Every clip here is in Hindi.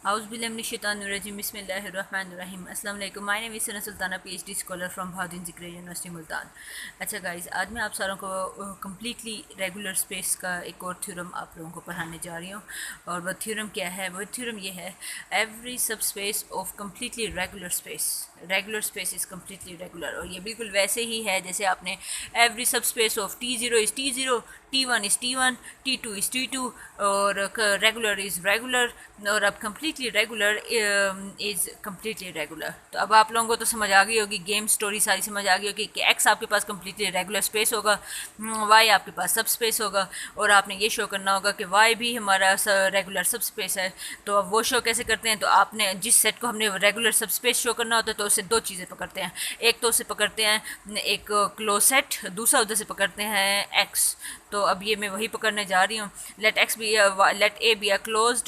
Auzubillahiminash-shaytanir-rajim. Bismillahir-rahmanir-rahim. अस्सलाम वालेकुम. My name is Sana Sultana, PhD scholar from Bahauddin ज़िक्र यूनिवर्सिटी मुल्तान. अच्छा गाइस, आज मैं आप सारों को कम्प्लीटली रेगुलर स्पेस का एक और थ्योरम आप लोगों को पढ़ाने जा रही हूँ. और वह थ्योरम क्या है? वह थ्योरम ये है, एवरी सब space of completely regular space is completely regular. और ये बिल्कुल वैसे ही है जैसे आपने एवरी सब space of T0 is T0, T1 is T1, T2 is T2 और रेगुलर इज़ रेगुलर. और अब completely regular is completely regular. तो अब आप लोगों को तो समझ आ गई होगी, गेम स्टोरी सारी समझ आ गई होगी कि एक्स आपके पास कम्प्लीटली रेगुलर स्पेस होगा, वाई आपके पास सब स्पेस होगा, और आपने ये शो करना होगा कि वाई भी हमारा रेगुलर सब स्पेस है. तो अब वो शो कैसे करते हैं? तो आपने जिस सेट को हमने रेगुलर सब स्पेस शो करना होता है तो उससे दो चीज़ें पकड़ते हैं. एक तो उसे पकड़ते हैं एक क्लोज सेट, दूसरा उधर से पकड़ते हैं एक्स. तो अब ये मैं वही पकड़ने जा रही हूँ. Let A be a close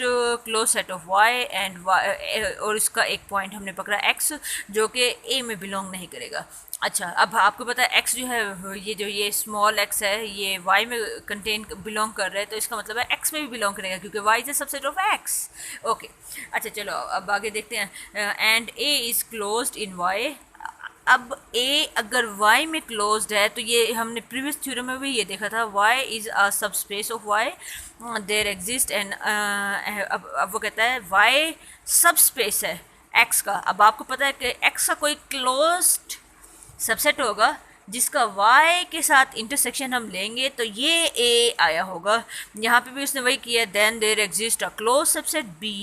set of Y and और इसका एक पॉइंट हमने पकड़ा एक्स जो कि ए में बिलोंग नहीं करेगा. अच्छा, अब आपको पता है एक्स जो है, ये स्मॉल एक्स है, ये वाई में कंटेन बिलोंग कर रहा है, तो इसका मतलब है एक्स में भी बिलोंग करेगा क्योंकि Y is a subset of X. Okay, अच्छा चलो अब आगे देखते हैं. And A is closed in Y. अब ए अगर y में क्लोज्ड है तो ये हमने प्रीवियस थ्योरम में भी ये देखा था, y is a subspace of y there exist. And अब वो कहता है y सब स्पेस है x का. अब आपको पता है कि x का कोई क्लोज्ड सबसेट होगा जिसका y के साथ इंटरसेक्शन हम लेंगे तो ये a आया होगा. यहाँ पे भी उसने वही किया. Then there exist a close subset b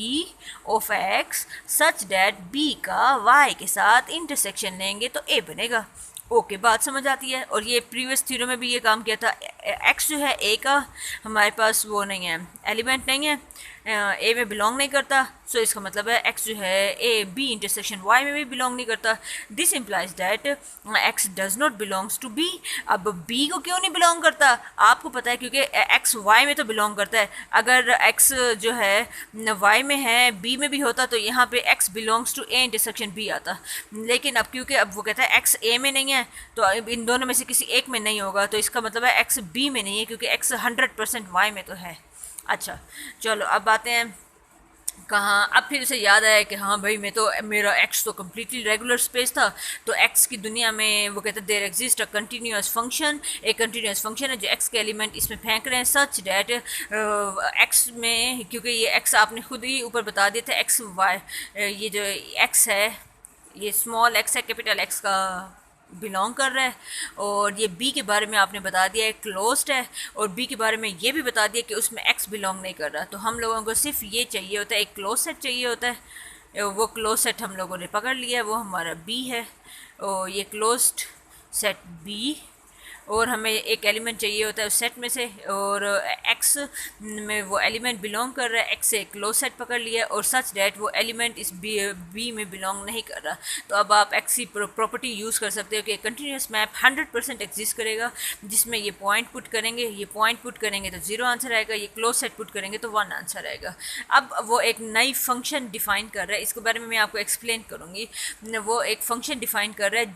of x such that b का y के साथ इंटरसेक्शन लेंगे तो a बनेगा. ओके, बात समझ आती है. और ये प्रीवियस थ्योरम में भी ये काम किया था. x जो है a का हमारे पास वो नहीं है, एलिमेंट नहीं है, ए में बिलोंग नहीं करता. सो इसका मतलब है एक्स जो है ए बी इंटरसेक्शन वाई में भी बिलोंग नहीं करता. This implies that x does not belongs to b. अब बी को क्यों नहीं बिलोंग करता? आपको पता है क्योंकि एक्स वाई में तो बिलोंग करता है. अगर एक्स जो है वाई में है, बी में भी होता तो यहाँ पे x belongs to a intersection b आता. लेकिन अब क्योंकि अब वो कहता है एक्स ए में नहीं है तो अब इन दोनों में से किसी एक में नहीं होगा, तो इसका मतलब है एक्स बी में नहीं है क्योंकि एक्स 100% वाई में तो है. अच्छा चलो अब आते हैं कहाँ. अब फिर उसे याद आया कि हाँ भाई, मेरा एक्स तो कम्प्लीटली रेगुलर स्पेस था. तो एक्स की दुनिया में वो कहते हैं there exist a continuous function. एक कंटिन्यूस फंक्शन है जो एक्स के एलिमेंट इसमें फेंक रहे हैं सच डैट एक्स में, क्योंकि ये एक्स आपने खुद ही ऊपर बता दिया था एक्स वाई, ये जो एक्स है ये स्मॉल एक्स है कैपिटल एक्स का बिलोंग कर रहा है. और ये बी के बारे में आपने बता दिया है क्लोज्ड है, और बी के बारे में ये भी बता दिया कि उसमें एक्स बिलोंग नहीं कर रहा. तो हम लोगों को सिर्फ ये चाहिए होता है, एक क्लोज सेट चाहिए होता है. वो क्लोज सेट हम लोगों ने पकड़ लिया है, वो हमारा बी है. और ये क्लोज्ड सेट बी, और हमें एक एलिमेंट चाहिए होता है उस सेट में से, और एक्स में वो एलिमेंट बिलोंग कर रहा है. एक्स से क्लोज सेट पकड़ लिया और सच डैट वो एलिमेंट इस बी में बिलोंग नहीं कर रहा. तो अब आप एक्स की प्रॉपर्टी यूज़ कर सकते हो कि कंटिन्यूस मैप 100% एग्जिस्ट करेगा, जिसमें ये पॉइंट पुट करेंगे, ये पॉइंट पुट करेंगे तो 0 आंसर आएगा, ये क्लोज सेट पुट करेंगे तो 1 आंसर आएगा. अब वो एक नई फंक्शन डिफाइन कर रहा है, इसके बारे में मैं आपको एक्सप्लेन करूँगी. वो एक फंक्शन डिफाइन कर रहा है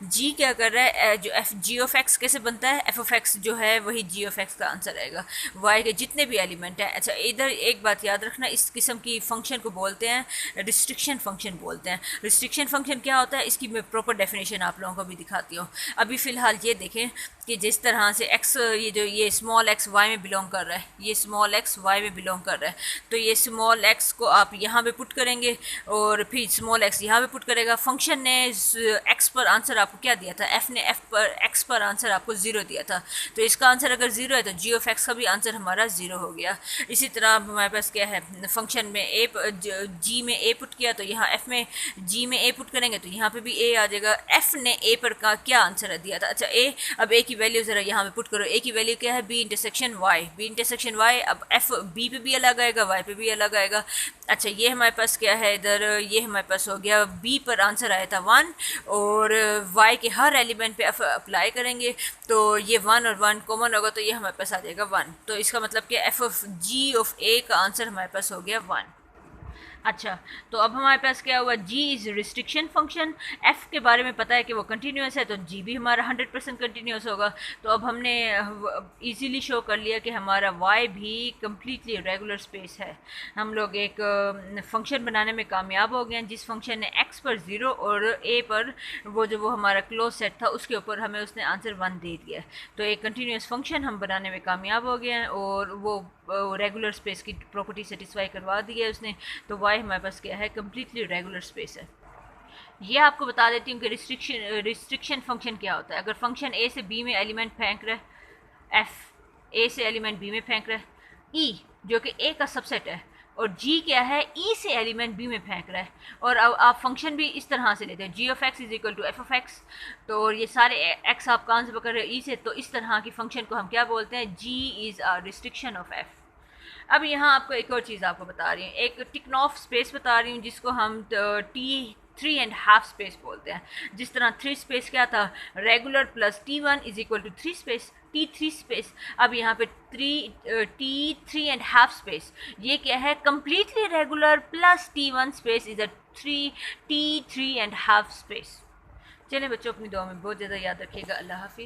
जी क्या कर रहा है, जो एफ जी ऑफ एक्स कैसे बनता है, एफ ऑफ एक्स जो है वही जी ऑफ एक्स का आंसर आएगा, वाई के जितने भी एलिमेंट हैं. अच्छा, इधर एक बात याद रखना, इस किस्म की फंक्शन को बोलते हैं रिस्ट्रिक्शन फंक्शन बोलते हैं. रिस्ट्रिक्शन फंक्शन क्या होता है इसकी मैं प्रॉपर डेफिनेशन आप लोगों को भी दिखाती हूँ. अभी फ़िलहाल ये देखें कि जिस तरह से एक्स ये स्मॉल एक्स वाई में बिलोंग कर रहा है, ये स्मॉल एक्स वाई में बिलोंग कर रहा है, तो ये स्मॉल एक्स को आप यहाँ पे पुट करेंगे और फिर स्मॉल एक्स यहाँ पे पुट करेगा. फंक्शन ने एक्स पर आंसर आपको क्या दिया था, एफ ने एक्स पर आंसर आपको 0 दिया था. तो इसका आंसर अगर 0 है तो जी ऑफ एक्स का भी आंसर हमारा 0 हो गया. इसी तरह हमारे पास क्या है, फंक्शन में ए जी में ए पुट किया तो यहाँ एफ में जी में ए पुट करेंगे तो यहाँ पे भी ए आ जाएगा. एफ ने ए पर का क्या आंसर दिया था? अच्छा ए, अब ए की वैल्यू ज़रा यहाँ पे पुट करो. ए की वैल्यू क्या है, बी इंटरसेक्शन वाई. अब एफ बी पे भी अलग आएगा, वाई पे भी अलग आएगा. अच्छा, ये हमारे पास क्या है इधर, ये हमारे पास हो गया बी पर आंसर आया था 1, और वाई के हर एलिमेंट पे एफ अप्लाई करेंगे तो ये 1 और 1 कॉमन होगा तो ये हमारे पास आ जाएगा 1. तो इसका मतलब कि एफ ऑफ जी ऑफ ए का आंसर हमारे पास हो गया 1. अच्छा, तो अब हमारे पास क्या हुआ, g is restriction function, f के बारे में पता है कि वो कंटिन्यूस है, तो g भी हमारा 100% कंटिन्यूस होगा। तो अब हमने इजीली शो कर लिया कि हमारा y भी कम्प्लीटली रेगुलर स्पेस है। हम लोग एक फंक्शन बनाने में कामयाब हो गए हैं, जिस फंक्शन ने x पर 0 और a पर वो हमारा क्लोज सेट था उसके ऊपर हमें उसने आंसर 1 दे दिया। तो एक कंटिन्यूस फंक्शन हम बनाने में कामयाब हो गए हैं और वो रेगुलर स्पेस की प्रॉपर्टी सेटिस्फाई करवा दी है उसने। तो वाई हमारे पास क्या है, कम्प्लीटली रेगुलर स्पेस है। ये आपको बता देती हूँ कि रिस्ट्रिक्शन फंक्शन क्या होता है। अगर फंक्शन ए से बी में एलिमेंट फेंक रहा है, एफ ए से एलिमेंट बी में फेंक रहा है, ई जो कि ए का सबसेट है, और जी क्या है, ई से एलिमेंट बी में फेंक रहा है। और अब आप फंक्शन भी इस तरह से लेते हैं, g of x is equal to f of x. तो ये सारे एक्स आप कहाँ से पकड़ रहे हैं, ई से, तो इस तरह की फंक्शन को हम क्या बोलते हैं, g is a restriction of f. अब यहाँ आपको एक और चीज़ आपको बता रही हूँ, एक टिकनॉफ स्पेस बता रही हूँ जिसको हम T3.5 स्पेस बोलते हैं। जिस तरह 3 स्पेस क्या था, regular plus T1 is equal to 3 space, T3 space. अब यहाँ पे T3.5 स्पेस, ये क्या है, completely regular plus T1 space is a T3.5 space. चलें बच्चों, अपनी दुआ में बहुत ज़्यादा याद रखिएगा। अल्लाह हाफिज़।